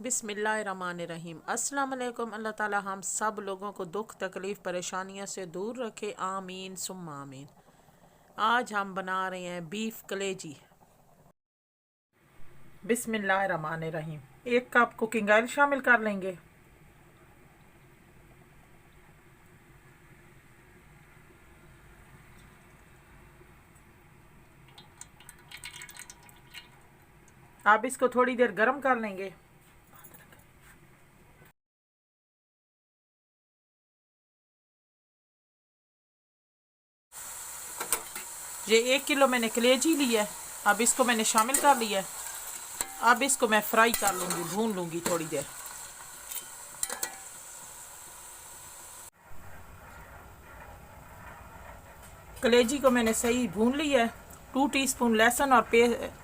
बिस्मिल्लाहिर्रहमानिर्रहीम। अस्सलाम वालेकुम। अल्लाह ताला हम सब लोगों को दुख तकलीफ़ परेशानियों से दूर रखे, आमीन सुम्मा आमीन। आज हम बना रहे हैं बीफ कलेजी। बिस्मिल्लाहिर्रहमानिर्रहीम। 1 कप कुकिंग ऑयल शामिल कर लेंगे। आप इसको थोड़ी देर गर्म कर लेंगे। ये 1 किलो मैंने कलेजी ली है। अब इसको मैंने शामिल कर लिया है। अब इसको मैं फ्राई कर लूँगी, भून लूँगी थोड़ी देर। कलेजी को मैंने सही भून लिया है। 2 टीस्पून लहसुन और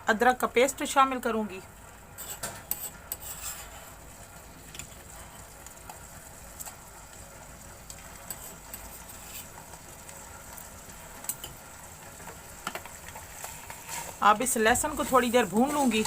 अदरक का पेस्ट शामिल करूँगी। अब इस लहसुन को थोड़ी देर भून लूँगी।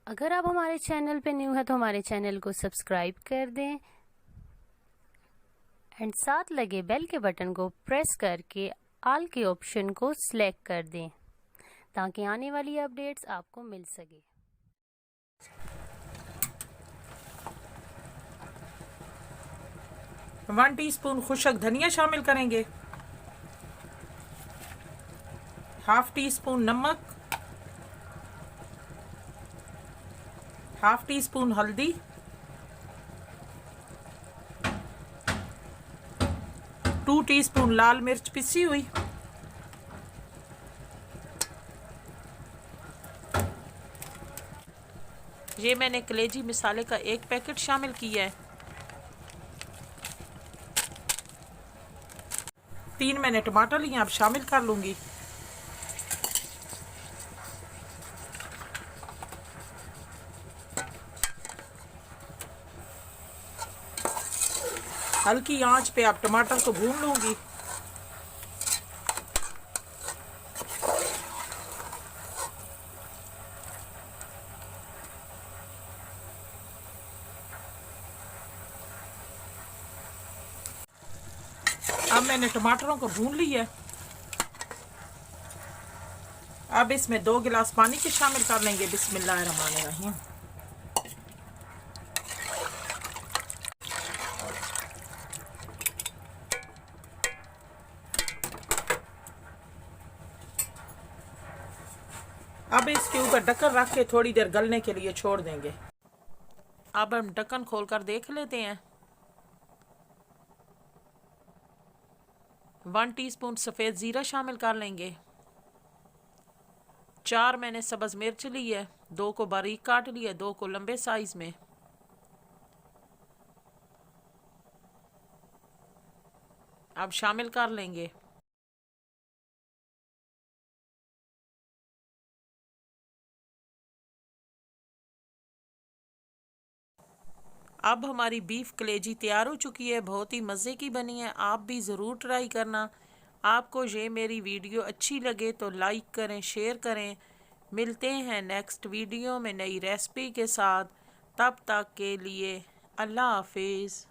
अगर आप हमारे चैनल पे न्यू है तो हमारे चैनल को सब्सक्राइब कर दें एंड साथ लगे बेल के बटन को प्रेस करके ऑल के ऑप्शन को सिलेक्ट कर दें ताकि आने वाली अपडेट्स आपको मिल सके। वन टीस्पून खुशक धनिया शामिल करेंगे। हाफ टी स्पून नमक, हाफ टी स्पून हल्दी, 2 टीस्पून लाल मिर्च पिसी हुई, ये मैंने कलेजी मसाले का 1 पैकेट शामिल किया है। 3 मैंने टमाटर लिए, अब शामिल कर लूंगी। हल्की आंच पे अब टमाटर को भून लूंगी। अब मैंने टमाटरों को भून लिया है। अब इसमें 2 गिलास पानी के शामिल कर लेंगे। बिस्मिल्लाहिर्रहमानिर्रहीम। अब इसके ऊपर ढक्कन रख के थोड़ी देर गलने के लिए छोड़ देंगे। अब हम ढक्कन खोलकर देख लेते हैं। 1 टीस्पून सफ़ेद ज़ीरा शामिल कर लेंगे। 4 मैंने सब्ज़ मिर्च ली है, 2 को बारीक काट लिया, 2 को लंबे साइज में। अब शामिल कर लेंगे। अब हमारी बीफ कलेजी तैयार हो चुकी है, बहुत ही मज़े की बनी है। आप भी ज़रूर ट्राई करना। आपको ये मेरी वीडियो अच्छी लगे तो लाइक करें, शेयर करें। मिलते हैं नेक्स्ट वीडियो में नई रेसिपी के साथ। तब तक के लिए अल्लाह हाफिज़।